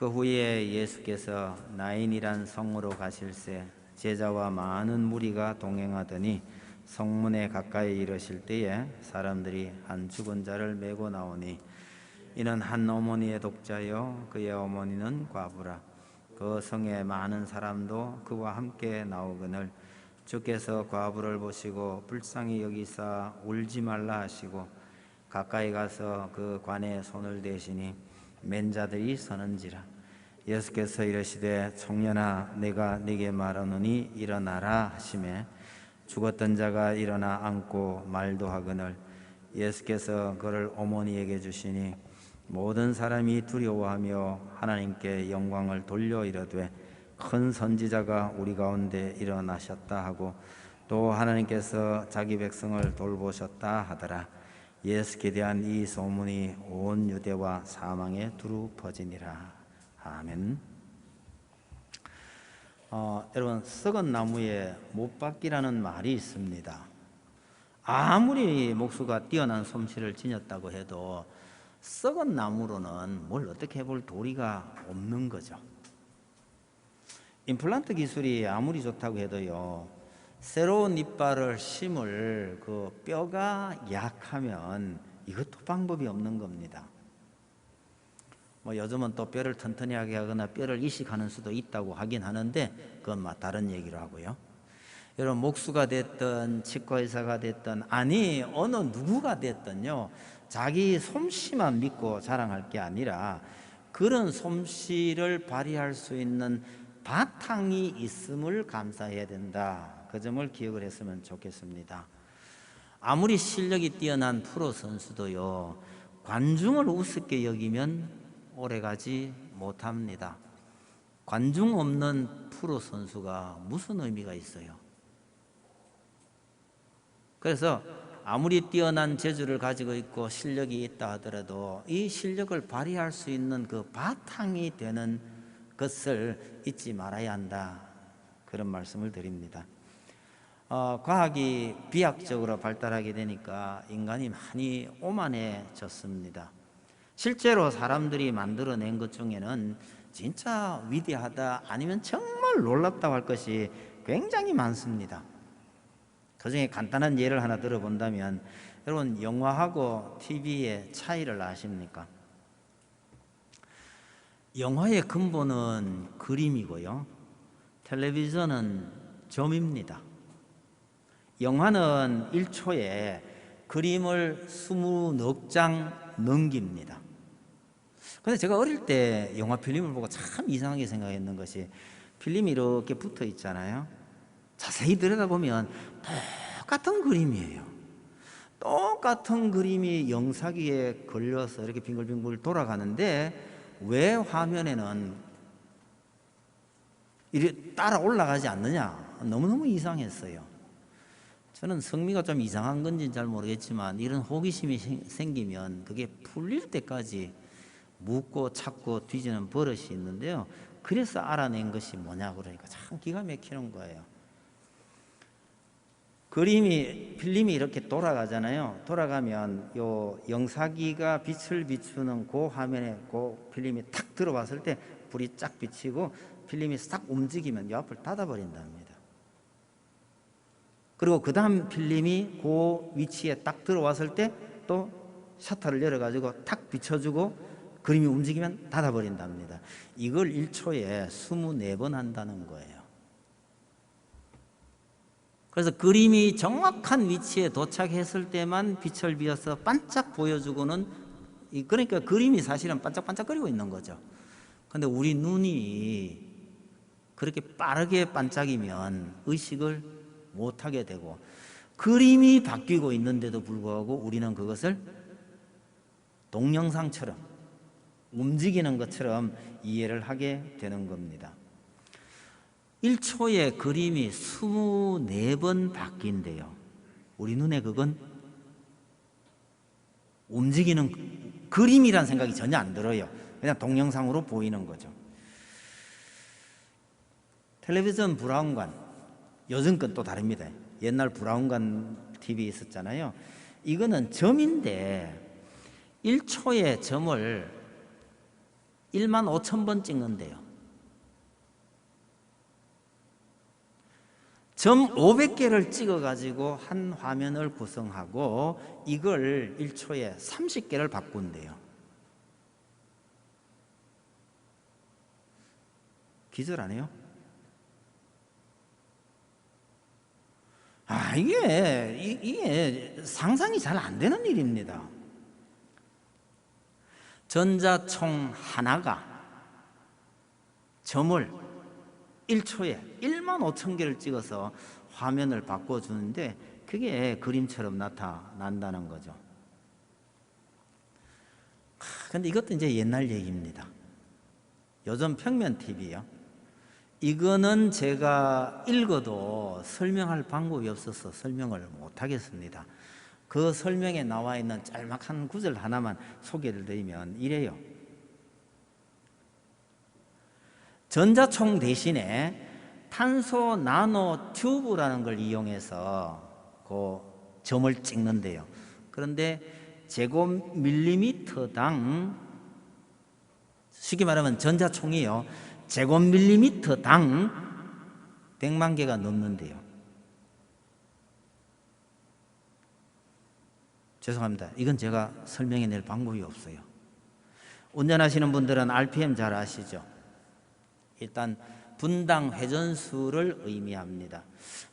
그 후에 예수께서 나인이란 성으로 가실새 제자와 많은 무리가 동행하더니 성문에 가까이 이르실 때에 사람들이 한 죽은 자를 메고 나오니 이는 한 어머니의 독자요 그의 어머니는 과부라. 그 성에 많은 사람도 그와 함께 나오거늘 주께서 과부를 보시고 불쌍히 여기사 울지 말라 하시고 가까이 가서 그 관에 손을 대시니 맨 자들이 서는지라. 예수께서 이르시되 청년아 내가 네게 말하노니 일어나라 하시매 죽었던 자가 일어나 앉고 말도 하거늘 예수께서 그를 어머니에게 주시니 모든 사람이 두려워하며 하나님께 영광을 돌려 이르되 큰 선지자가 우리 가운데 일어나셨다 하고 또 하나님께서 자기 백성을 돌보셨다 하더라. 예수께 대한 이 소문이 온 유대와 사방에 두루 퍼지니라. 아멘. 여러분, 썩은 나무에 못 박기라는 말이 있습니다. 아무리 목수가 뛰어난 솜씨를 지녔다고 해도 썩은 나무로는 뭘 어떻게 해볼 도리가 없는 거죠. 임플란트 기술이 아무리 좋다고 해도요, 새로운 이빨을 심을 그 뼈가 약하면 이것도 방법이 없는 겁니다. 요즘은 또 뼈를 튼튼하게 하거나 뼈를 이식하는 수도 있다고 하긴 하는데 그건 다른 얘기로 하고요. 여러분, 목수가 됐든 치과의사가 됐든 아니 어느 누구가 됐든요, 자기 솜씨만 믿고 자랑할 게 아니라 그런 솜씨를 발휘할 수 있는 바탕이 있음을 감사해야 된다. 그 점을 기억을 했으면 좋겠습니다. 아무리 실력이 뛰어난 프로 선수도요, 관중을 우습게 여기면 오래가지 못합니다. 관중 없는 프로 선수가 무슨 의미가 있어요? 그래서 아무리 뛰어난 재주를 가지고 있고 실력이 있다 하더라도 이 실력을 발휘할 수 있는 그 바탕이 되는 것을 잊지 말아야 한다. 그런 말씀을 드립니다. 과학이 비약적으로 발달하게 되니까 인간이 많이 오만해졌습니다. 실제로 사람들이 만들어낸 것 중에는 진짜 위대하다 아니면 정말 놀랍다고 할 것이 굉장히 많습니다. 그 중에 간단한 예를 하나 들어본다면, 여러분 영화하고 TV의 차이를 아십니까? 영화의 근본은 그림이고요, 텔레비전은 점입니다. 영화는 1초에 그림을 20억 장 넘깁니다. 근데 제가 어릴 때 영화 필름을 보고 참 이상하게 생각했는 것이, 필름이 이렇게 붙어 있잖아요. 자세히 들여다보면 똑같은 그림이에요. 똑같은 그림이 영사기에 걸려서 이렇게 빙글빙글 돌아가는데 왜 화면에는 이렇게 따라 올라가지 않느냐, 너무너무 이상했어요. 저는 성미가 좀 이상한 건지는 잘 모르겠지만 이런 호기심이 생기면 그게 풀릴 때까지 묻고 찾고 뒤지는 버릇이 있는데요, 그래서 알아낸 것이 뭐냐고 그러니까 참 기가 막히는 거예요. 필름이 이렇게 돌아가잖아요. 돌아가면 요 영사기가 빛을 비추는 그 화면에 그 필름이 탁 들어왔을 때 불이 쫙 비치고 필름이 싹 움직이면 요 앞을 닫아버린답니다. 그리고 그 다음 필름이 그 위치에 딱 들어왔을 때 또 셔터를 열어가지고 탁 비춰주고 그림이 움직이면 닫아버린답니다. 이걸 1초에 24번 한다는 거예요. 그래서 그림이 정확한 위치에 도착했을 때만 빛을 비어서 반짝 보여주고는, 그러니까 그림이 사실은 반짝반짝거리고 있는 거죠. 근데 우리 눈이 그렇게 빠르게 반짝이면 의식을 못하게 되고, 그림이 바뀌고 있는데도 불구하고 우리는 그것을 동영상처럼 움직이는 것처럼 이해를 하게 되는 겁니다. 1초에 그림이 24번 바뀐대요. 우리 눈에 그건 움직이는 그림이란 생각이 전혀 안 들어요. 그냥 동영상으로 보이는 거죠. 텔레비전 브라운관, 요즘 건 또 다릅니다. 옛날 브라운관 TV 있었잖아요. 이거는 점인데 1초의 점을 15,000번 찍는데요. 점 500개를 찍어가지고 한 화면을 구성하고 이걸 1초에 30개를 바꾼대요. 기절 안 해요? 이게 상상이 잘 안 되는 일입니다. 전자총 하나가 점을 1초에 15,000개를 찍어서 화면을 바꿔주는데 그게 그림처럼 나타난다는 거죠. 근데 이것도 이제 옛날 얘기입니다. 요즘 평면 TV요. 이거는 제가 읽어도 설명할 방법이 없어서 설명을 못 하겠습니다. 그 설명에 나와 있는 짤막한 구절 하나만 소개를 드리면 이래요. 전자총 대신에 탄소 나노 튜브라는 걸 이용해서 그 점을 찍는데요. 그런데 제곱밀리미터당, 쉽게 말하면 전자총이요, 제곱밀리미터당 100만 개가 넘는데요. 죄송합니다. 이건 제가 설명해낼 방법이 없어요. 운전하시는 분들은 RPM 잘 아시죠? 일단 분당 회전수를 의미합니다.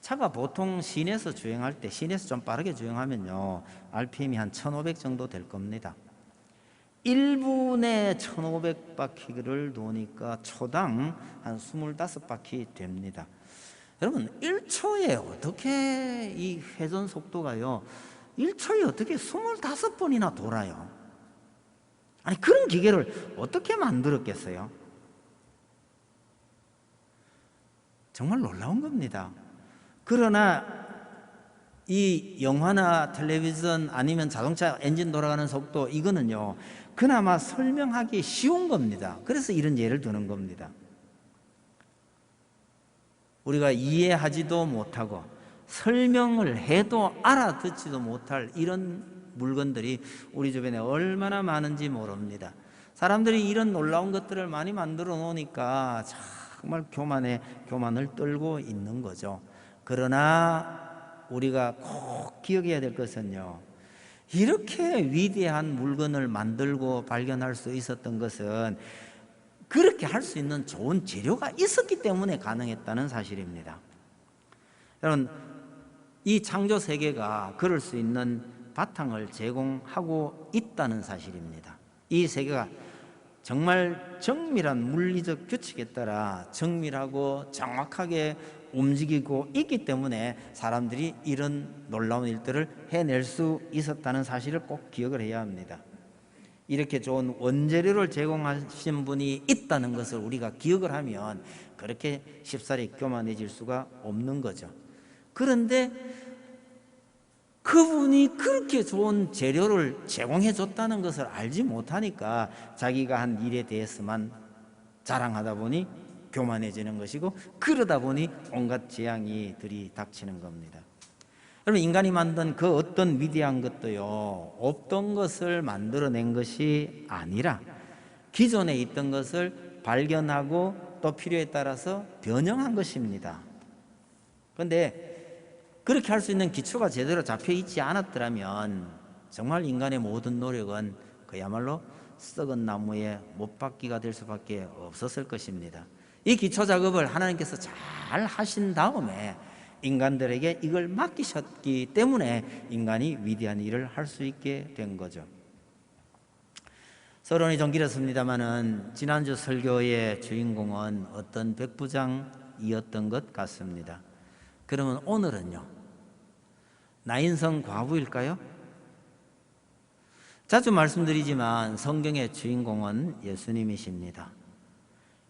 차가 보통 시내에서 주행할 때, 시내에서 좀 빠르게 주행하면요, RPM이 한 1500 정도 될 겁니다. 1분에 1500바퀴를 도니까 초당 한 25바퀴 됩니다. 여러분, 1초에 어떻게 이 회전 속도가요, 1초에 어떻게 25번이나 돌아요? 아니, 그런 기계를 어떻게 만들었겠어요? 정말 놀라운 겁니다. 그러나 이 영화나 텔레비전 아니면 자동차 엔진 돌아가는 속도, 이거는요 그나마 설명하기 쉬운 겁니다. 그래서 이런 예를 드는 겁니다. 우리가 이해하지도 못하고 설명을 해도 알아듣지도 못할 이런 물건들이 우리 주변에 얼마나 많은지 모릅니다. 사람들이 이런 놀라운 것들을 많이 만들어 놓으니까 정말 교만을 떨고 있는 거죠. 그러나 우리가 꼭 기억해야 될 것은요, 이렇게 위대한 물건을 만들고 발견할 수 있었던 것은 그렇게 할 수 있는 좋은 재료가 있었기 때문에 가능했다는 사실입니다. 여러분, 이 창조 세계가 그럴 수 있는 바탕을 제공하고 있다는 사실입니다. 이 세계가 정말 정밀한 물리적 규칙에 따라 정밀하고 정확하게 움직이고 있기 때문에 사람들이 이런 놀라운 일들을 해낼 수 있었다는 사실을 꼭 기억을 해야 합니다. 이렇게 좋은 원재료를 제공하신 분이 있다는 것을 우리가 기억을 하면 그렇게 쉽사리 교만해질 수가 없는 거죠. 그런데 그분이 그렇게 좋은 재료를 제공해 줬다는 것을 알지 못하니까 자기가 한 일에 대해서만 자랑하다 보니 교만해지는 것이고, 그러다 보니 온갖 재앙이 들이닥치는 겁니다. 여러분, 인간이 만든 그 어떤 위대한 것도요, 없던 것을 만들어낸 것이 아니라 기존에 있던 것을 발견하고 또 필요에 따라서 변형한 것입니다. 그런데 그렇게 할 수 있는 기초가 제대로 잡혀 있지 않았더라면 정말 인간의 모든 노력은 그야말로 썩은 나무에 못박기가 될 수밖에 없었을 것입니다. 이 기초 작업을 하나님께서 잘 하신 다음에 인간들에게 이걸 맡기셨기 때문에 인간이 위대한 일을 할 수 있게 된 거죠. 서론이 좀 길었습니다마는 지난주 설교의 주인공은 어떤 백부장이었던 것 같습니다. 그러면 오늘은요, 나인성 과부일까요? 자주 말씀드리지만 성경의 주인공은 예수님이십니다.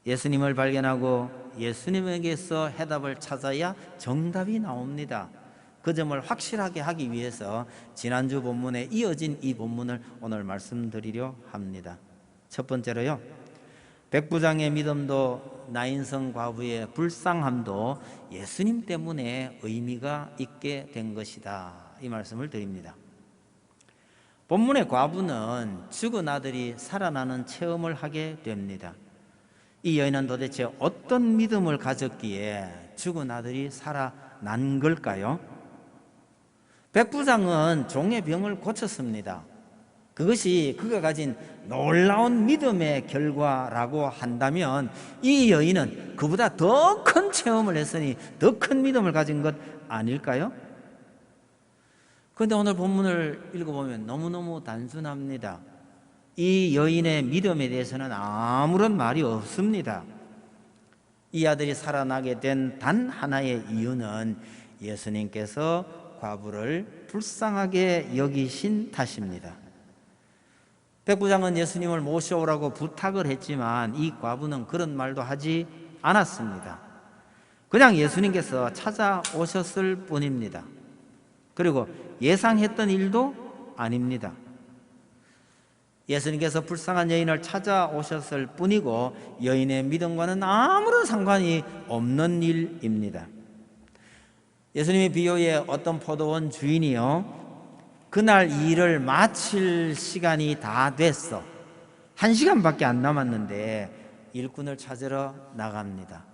예수님을 발견하고 예수님에게서 해답을 찾아야 정답이 나옵니다. 그 점을 확실하게 하기 위해서 지난주 본문에 이어진 이 본문을 오늘 말씀드리려 합니다. 첫 번째로요, 백부장의 믿음도 나인성 과부의 불쌍함도 예수님 때문에 의미가 있게 된 것이다, 이 말씀을 드립니다. 본문의 과부는 죽은 아들이 살아나는 체험을 하게 됩니다. 이 여인은 도대체 어떤 믿음을 가졌기에 죽은 아들이 살아난 걸까요? 백부장은 종의 병을 고쳤습니다. 그것이 그가 가진 놀라운 믿음의 결과라고 한다면 이 여인은 그보다 더 큰 체험을 했으니 더 큰 믿음을 가진 것 아닐까요? 그런데 오늘 본문을 읽어보면 너무너무 단순합니다. 이 여인의 믿음에 대해서는 아무런 말이 없습니다. 이 아들이 살아나게 된 단 하나의 이유는 예수님께서 과부를 불쌍하게 여기신 탓입니다. 백부장은 예수님을 모셔오라고 부탁을 했지만 이 과부는 그런 말도 하지 않았습니다. 그냥 예수님께서 찾아오셨을 뿐입니다. 그리고 예상했던 일도 아닙니다. 예수님께서 불쌍한 여인을 찾아오셨을 뿐이고 여인의 믿음과는 아무런 상관이 없는 일입니다. 예수님의 비유에 어떤 포도원 주인이요, 그날 일을 마칠 시간이 다 됐어. 1시간밖에 안 남았는데 일꾼을 찾으러 나갑니다.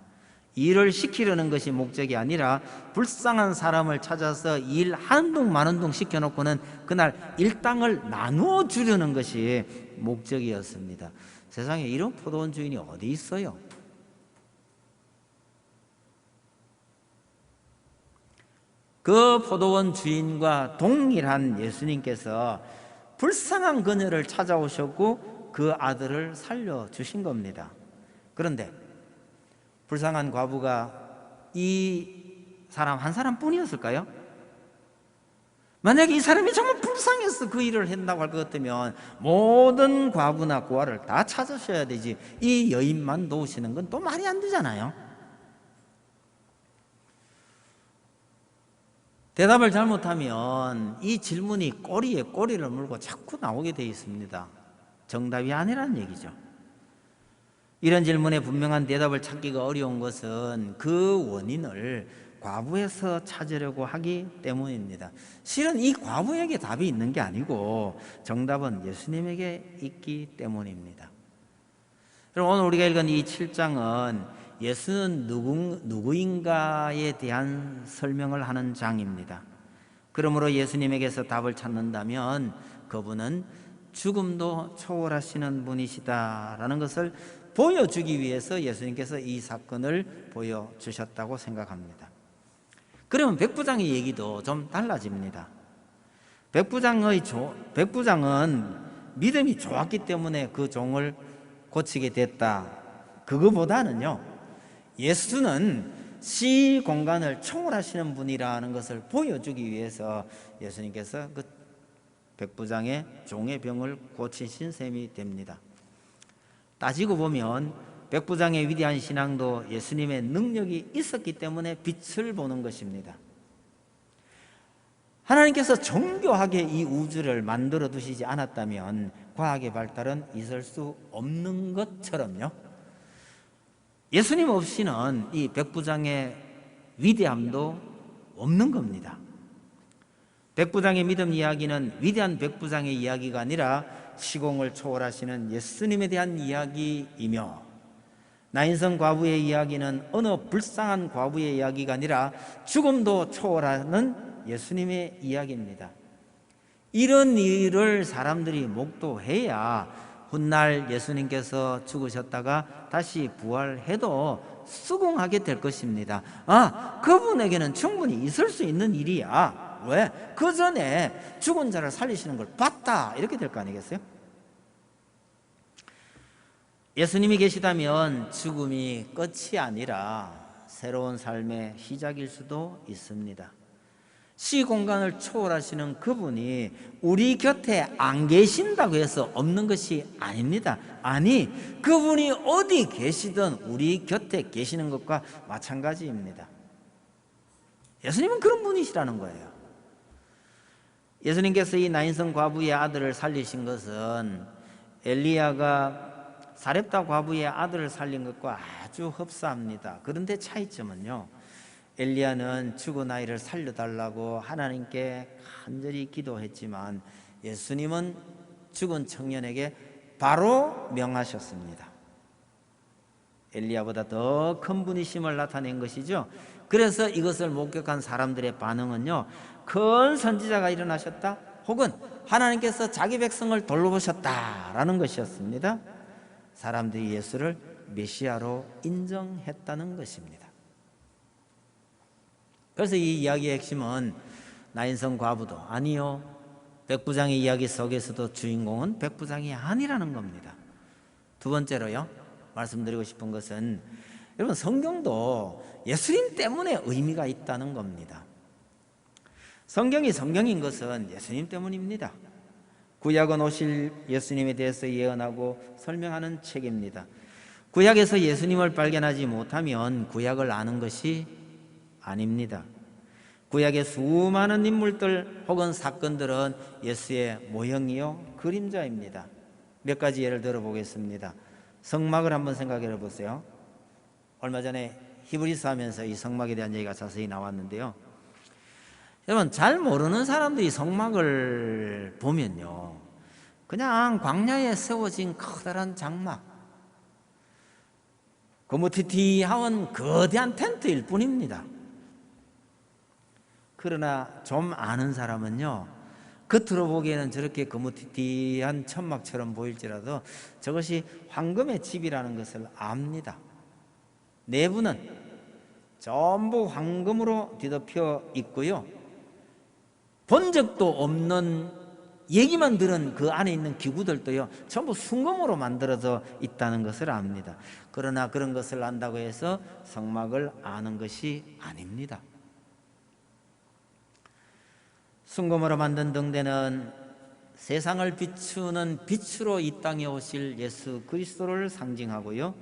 일을 시키려는 것이 목적이 아니라 불쌍한 사람을 찾아서 일 한둥 마는둥 시켜놓고는 그날 일당을 나누어 주려는 것이 목적이었습니다. 세상에 이런 포도원 주인이 어디 있어요? 그 포도원 주인과 동일한 예수님께서 불쌍한 그녀를 찾아오셨고 그 아들을 살려주신 겁니다. 그런데 불쌍한 과부가 이 사람 한 사람뿐이었을까요? 만약에 이 사람이 정말 불쌍해서 그 일을 한다고 할 것 같으면 모든 과부나 고아를 다 찾으셔야 되지, 이 여인만 도우시는 건 또 말이 안 되잖아요. 대답을 잘못하면 이 질문이 꼬리에 꼬리를 물고 자꾸 나오게 되어 있습니다. 정답이 아니라는 얘기죠. 이런 질문에 분명한 대답을 찾기가 어려운 것은 그 원인을 과부에서 찾으려고 하기 때문입니다. 실은 이 과부에게 답이 있는 게 아니고 정답은 예수님에게 있기 때문입니다. 그럼 오늘 우리가 읽은 이 7장은 예수는 누구인가에 대한 설명을 하는 장입니다. 그러므로 예수님에게서 답을 찾는다면 그분은 죽음도 초월하시는 분이시다라는 것을 보여주기 위해서 예수님께서 이 사건을 보여주셨다고 생각합니다. 그러면 백부장의 얘기도 좀 달라집니다. 백부장은 믿음이 좋았기 때문에 그 종을 고치게 됐다, 그거보다는요, 예수는 시 공간을 초월하시는 분이라는 것을 보여주기 위해서 예수님께서 그 백부장의 종의 병을 고치신 셈이 됩니다. 따지고 보면 백부장의 위대한 신앙도 예수님의 능력이 있었기 때문에 빛을 보는 것입니다. 하나님께서 정교하게 이 우주를 만들어 두시지 않았다면 과학의 발달은 있을 수 없는 것처럼요, 예수님 없이는 이 백부장의 위대함도 없는 겁니다. 백부장의 믿음 이야기는 위대한 백부장의 이야기가 아니라 시공을 초월하시는 예수님에 대한 이야기이며, 나인성 과부의 이야기는 어느 불쌍한 과부의 이야기가 아니라 죽음도 초월하는 예수님의 이야기입니다. 이런 일을 사람들이 목도해야 훗날 예수님께서 죽으셨다가 다시 부활해도 수긍하게 될 것입니다. 아, 그분에게는 충분히 있을 수 있는 일이야. 왜? 그 전에 죽은 자를 살리시는 걸 봤다, 이렇게 될 거 아니겠어요? 예수님이 계시다면 죽음이 끝이 아니라 새로운 삶의 시작일 수도 있습니다. 시공간을 초월하시는 그분이 우리 곁에 안 계신다고 해서 없는 것이 아닙니다. 아니, 그분이 어디 계시든 우리 곁에 계시는 것과 마찬가지입니다. 예수님은 그런 분이시라는 거예요. 예수님께서 이 나인성 과부의 아들을 살리신 것은 엘리야가 사렙다 과부의 아들을 살린 것과 아주 흡사합니다. 그런데 차이점은요, 엘리야는 죽은 아이를 살려달라고 하나님께 간절히 기도했지만 예수님은 죽은 청년에게 바로 명하셨습니다. 엘리야보다 더 큰 분이심을 나타낸 것이죠. 그래서 이것을 목격한 사람들의 반응은요, 큰 선지자가 일어나셨다, 혹은 하나님께서 자기 백성을 돌보셨다라는 것이었습니다. 사람들이 예수를 메시아로 인정했다는 것입니다. 그래서 이 이야기의 핵심은 나인성 과부도 아니요, 백부장의 이야기 속에서도 주인공은 백부장이 아니라는 겁니다. 두 번째로요, 말씀드리고 싶은 것은, 여러분, 성경도 예수님 때문에 의미가 있다는 겁니다. 성경이 성경인 것은 예수님 때문입니다. 구약은 오실 예수님에 대해서 예언하고 설명하는 책입니다. 구약에서 예수님을 발견하지 못하면 구약을 아는 것이 아닙니다. 구약의 수많은 인물들 혹은 사건들은 예수의 모형이요 그림자입니다. 몇 가지 예를 들어보겠습니다. 성막을 한번 생각해 보세요. 얼마 전에 히브리서 하면서 이 성막에 대한 얘기가 자세히 나왔는데요, 여러분, 잘 모르는 사람들이 성막을 보면요, 그냥 광야에 세워진 커다란 장막, 거무튀튀한 거대한 텐트일 뿐입니다. 그러나 좀 아는 사람은요, 겉으로 보기에는 저렇게 거무튀튀한 천막처럼 보일지라도 저것이 황금의 집이라는 것을 압니다. 내부는 전부 황금으로 뒤덮여 있고요, 본 적도 없는, 얘기만 들은 그 안에 있는 기구들도요 전부 순금으로 만들어져 있다는 것을 압니다. 그러나 그런 것을 안다고 해서 성막을 아는 것이 아닙니다. 순금으로 만든 등대는 세상을 비추는 빛으로 이 땅에 오실 예수 그리스도를 상징하고요,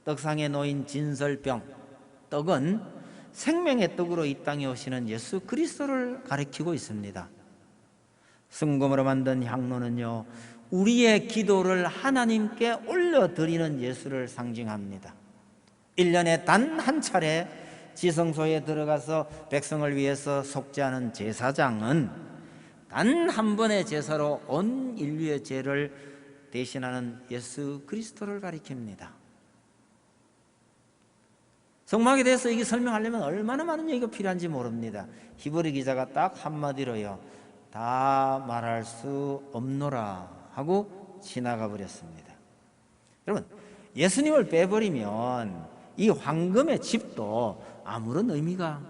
떡상에 놓인 진설병, 떡은 생명의 떡으로 이 땅에 오시는 예수 그리스도를 가리키고 있습니다. 순금으로 만든 향로는요, 우리의 기도를 하나님께 올려드리는 예수를 상징합니다. 1년에 단 한 차례 지성소에 들어가서 백성을 위해서 속죄하는 제사장은 단 한 번의 제사로 온 인류의 죄를 대신하는 예수 그리스도를 가리킵니다. 성막에 대해서 이게 설명하려면 얼마나 많은 얘기가 필요한지 모릅니다. 히브리 기자가 딱 한마디로요, 다 말할 수 없노라 하고 지나가 버렸습니다. 여러분, 예수님을 빼버리면 이 황금의 집도 아무런 의미가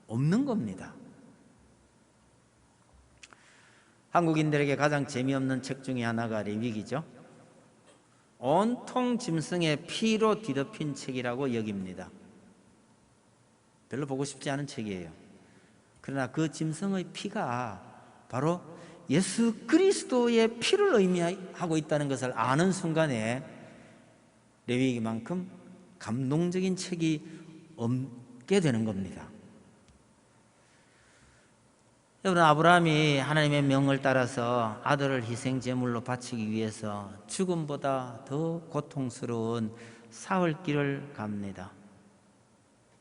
없는 겁니다. 한국인들에게 가장 재미없는 책 중에 하나가 레위기죠. 온통 짐승의 피로 뒤덮인 책이라고 여깁니다. 별로 보고 싶지 않은 책이에요. 그러나 그 짐승의 피가 바로 예수 그리스도의 피를 의미하고 있다는 것을 아는 순간에 레위기만큼 감동적인 책이 없게 되는 겁니다. 여러분, 아브라함이 하나님의 명을 따라서 아들을 희생 제물로 바치기 위해서 죽음보다 더 고통스러운 사흘길을 갑니다.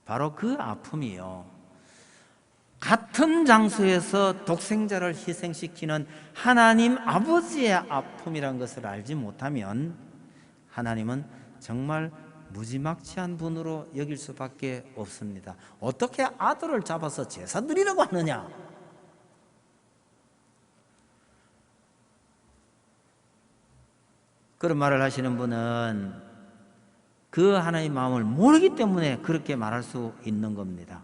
바로 그 아픔이요, 같은 장소에서 독생자를 희생시키는 하나님 아버지의 아픔이란 것을 알지 못하면 하나님은 정말 무지막지한 분으로 여길 수밖에 없습니다. 어떻게 아들을 잡아서 제사 드리려고 하느냐? 그런 말을 하시는 분은 그 하나님의 마음을 모르기 때문에 그렇게 말할 수 있는 겁니다.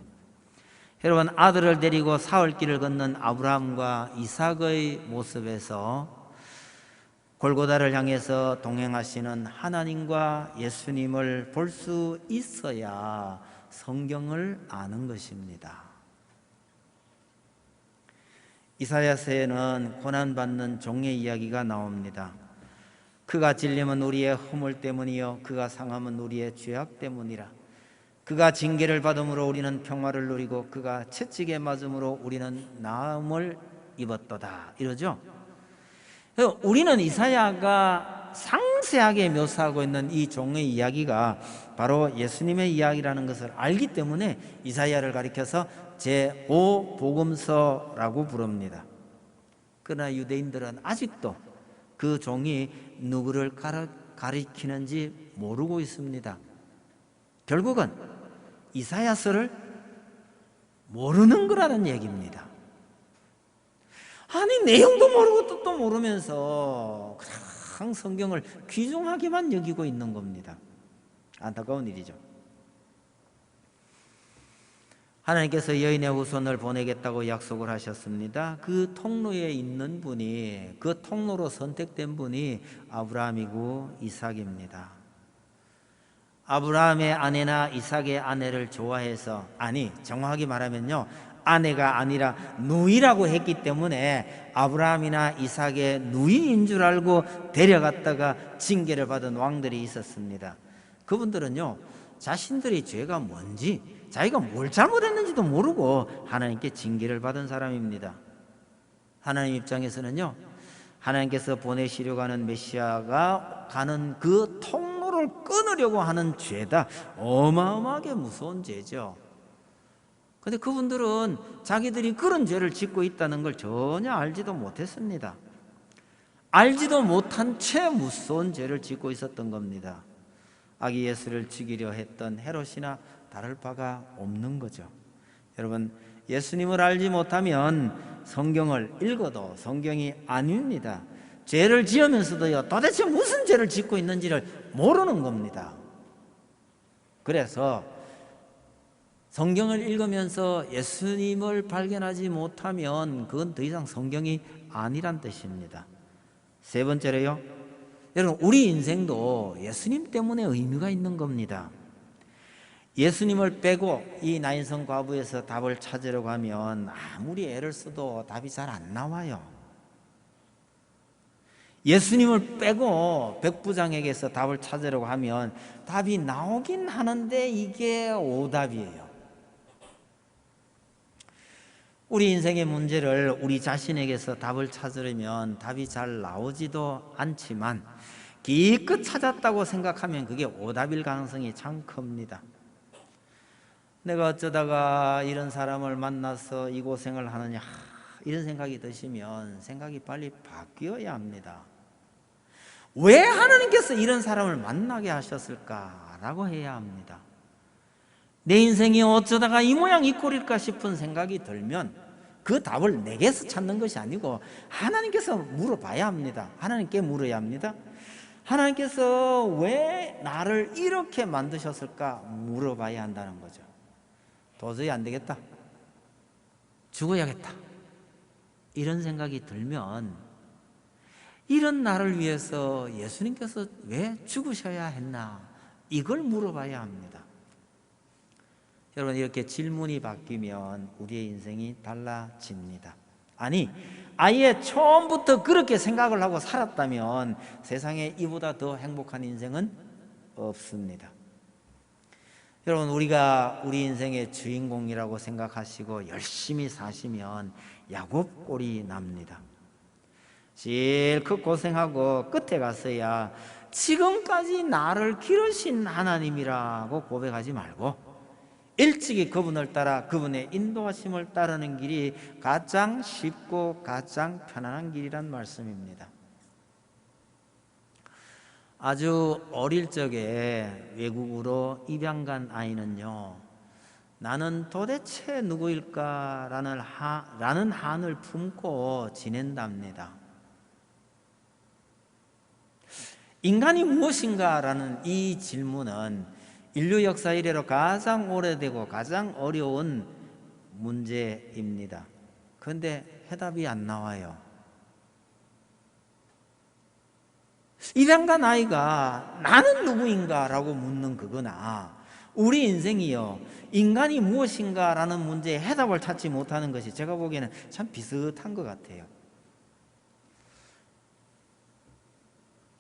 여러분, 아들을 데리고 사흘길을 걷는 아브라함과 이삭의 모습에서 골고다를 향해서 동행하시는 하나님과 예수님을 볼 수 있어야 성경을 아는 것입니다. 이사야서에는 고난받는 종의 이야기가 나옵니다. 그가 찔림은 우리의 허물 때문이요 그가 상함은 우리의 죄악 때문이라. 그가 징계를 받음으로 우리는 평화를 누리고 그가 채찍에 맞음으로 우리는 나음을 입었도다, 이러죠. 우리는 이사야가 상세하게 묘사하고 있는 이 종의 이야기가 바로 예수님의 이야기라는 것을 알기 때문에 이사야를 가리켜서 제5복음서라고 부릅니다. 그러나 유대인들은 아직도 그 종이 누구를 가리키는지 모르고 있습니다. 결국은 이사야서를 모르는 거라는 얘기입니다. 아니, 내용도 모르고 뜻도 모르면서 그냥 성경을 귀중하게만 여기고 있는 겁니다. 안타까운 일이죠. 하나님께서 여인의 후손을 보내겠다고 약속을 하셨습니다. 그 통로에 있는 분이, 그 통로로 선택된 분이 아브라함이고 이삭입니다. 아브라함의 아내나 이삭의 아내를 좋아해서, 아니 정확하게 말하면요, 아내가 아니라 누이라고 했기 때문에 아브라함이나 이삭의 누이인 줄 알고 데려갔다가 징계를 받은 왕들이 있었습니다. 그분들은요, 자신들이 죄가 뭔지, 자기가 뭘 잘못했는지도 모르고 하나님께 징계를 받은 사람입니다. 하나님 입장에서는요, 하나님께서 보내시려고 하는 메시아가 가는 그 통로를 끊으려고 하는 죄다. 어마어마하게 무서운 죄죠. 근데 그분들은 자기들이 그런 죄를 짓고 있다는 걸 전혀 알지도 못했습니다. 알지도 못한 채 무서운 죄를 짓고 있었던 겁니다. 아기 예수를 죽이려 했던 헤롯이나 다를 바가 없는 거죠. 여러분, 예수님을 알지 못하면 성경을 읽어도 성경이 아닙니다. 죄를 지으면서도요, 도대체 무슨 죄를 짓고 있는지를 모르는 겁니다. 그래서 성경을 읽으면서 예수님을 발견하지 못하면 그건 더 이상 성경이 아니란 뜻입니다. 세 번째로요, 여러분, 우리 인생도 예수님 때문에 의미가 있는 겁니다. 예수님을 빼고 이 나인성 과부에서 답을 찾으려고 하면 아무리 애를 써도 답이 잘 안 나와요. 예수님을 빼고 백부장에게서 답을 찾으려고 하면 답이 나오긴 하는데 이게 오답이에요. 우리 인생의 문제를 우리 자신에게서 답을 찾으려면 답이 잘 나오지도 않지만 기껏 찾았다고 생각하면 그게 오답일 가능성이 참 큽니다. 내가 어쩌다가 이런 사람을 만나서 이 고생을 하느냐, 이런 생각이 드시면 생각이 빨리 바뀌어야 합니다. 왜 하나님께서 이런 사람을 만나게 하셨을까라고 해야 합니다. 내 인생이 어쩌다가 이 모양 이 꼴일까 싶은 생각이 들면 그 답을 내게서 찾는 것이 아니고 하나님께서 물어봐야 합니다. 하나님께 물어야 합니다. 하나님께서 왜 나를 이렇게 만드셨을까 물어봐야 한다는 거죠. 도저히 안 되겠다, 죽어야겠다, 이런 생각이 들면 이런 나를 위해서 예수님께서 왜 죽으셔야 했나, 이걸 물어봐야 합니다. 여러분, 이렇게 질문이 바뀌면 우리의 인생이 달라집니다. 아니, 아예 처음부터 그렇게 생각을 하고 살았다면 세상에 이보다 더 행복한 인생은 없습니다. 여러분, 우리가 우리 인생의 주인공이라고 생각하시고 열심히 사시면 야곱꼴이 납니다. 실컷 고생하고 끝에 가서야 지금까지 나를 기르신 하나님이라고 고백하지 말고 일찍이 그분을 따라 그분의 인도하심을 따르는 길이 가장 쉽고 가장 편안한 길이란 말씀입니다. 아주 어릴 적에 외국으로 입양 간 아이는요, 나는 도대체 누구일까 라는 한을 품고 지낸답니다. 인간이 무엇인가 라는 이 질문은 인류 역사 이래로 가장 오래되고 가장 어려운 문제입니다. 그런데 해답이 안 나와요. 입양 간 아이가 나는 누구인가 라고 묻는 그거나 우리 인생이요, 인간이 무엇인가 라는 문제에 해답을 찾지 못하는 것이 제가 보기에는 참 비슷한 것 같아요.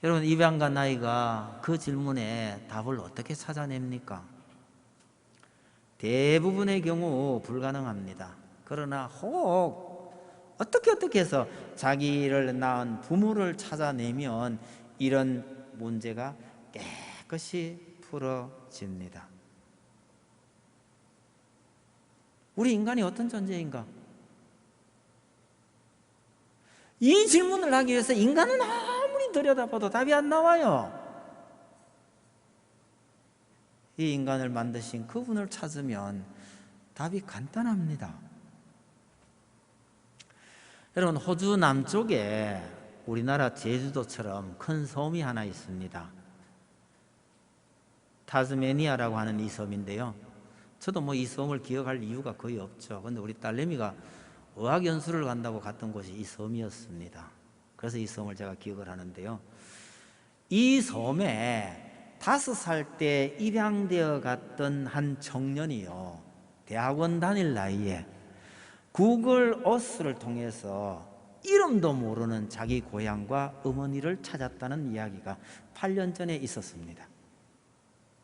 여러분, 입양 간 아이가 그 질문에 답을 어떻게 찾아냅니까? 대부분의 경우 불가능합니다. 그러나 혹 어떻게 해서 자기를 낳은 부모를 찾아내면 이런 문제가 깨끗이 풀어집니다. 우리 인간이 어떤 존재인가? 이 질문을 하기 위해서 인간은 아무리 들여다봐도 답이 안 나와요. 이 인간을 만드신 그분을 찾으면 답이 간단합니다. 여러분, 호주 남쪽에 우리나라 제주도처럼 큰 섬이 하나 있습니다. 타스메니아라고 하는 이 섬인데요, 저도 뭐 이 섬을 기억할 이유가 거의 없죠. 근데 우리 딸내미가 어학연수를 간다고 갔던 곳이 이 섬이었습니다. 그래서 이 섬을 제가 기억을 하는데요, 이 섬에 5살 때 입양되어 갔던 한 청년이요, 대학원 다닐 나이에 구글 어스를 통해서 이름도 모르는 자기 고향과 어머니를 찾았다는 이야기가 8년 전에 있었습니다.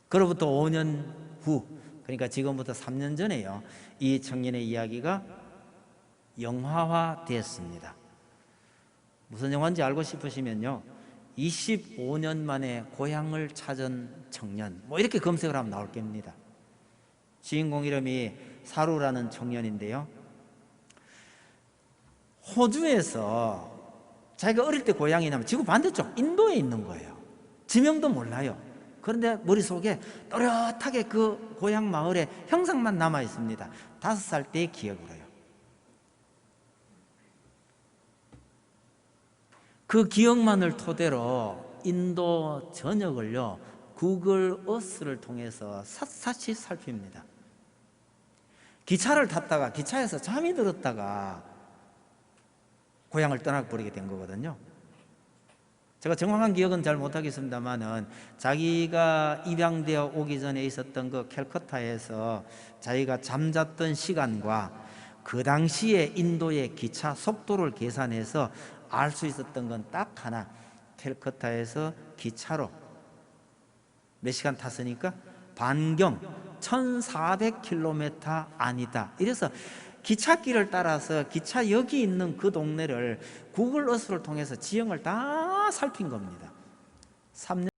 그로부터 5년 후, 그러니까 지금부터 3년 전에요, 이 청년의 이야기가 영화화 됐습니다. 무슨 영화인지 알고 싶으시면요, 25년 만에 고향을 찾은 청년, 뭐 이렇게 검색을 하면 나올 겁니다. 주인공 이름이 사루라는 청년인데요, 호주에서 자기가 어릴 때 고향이 나면 지구 반대쪽 인도에 있는 거예요. 지명도 몰라요. 그런데 머릿속에 또렷하게 그 고향 마을의 형상만 남아 있습니다. 5살 때의 기억으로요. 그 기억만을 토대로 인도 전역을요, 구글 어스를 통해서 샅샅이 살핍니다. 기차를 탔다가 기차에서 잠이 들었다가 고향을 떠나버리게 된 거거든요. 제가 정확한 기억은 잘 못하겠습니다만은 자기가 입양되어 오기 전에 있었던 그 캘커타에서 자기가 잠잤던 시간과 그 당시에 인도의 기차 속도를 계산해서 알 수 있었던 건 딱 하나, 캘커타에서 기차로 몇 시간 탔으니까 반경 1400km 아니다. 이래서 기찻길을 따라서 기차역이 있는 그 동네를 구글 어스를 통해서 지형을 다 살핀 겁니다. 3년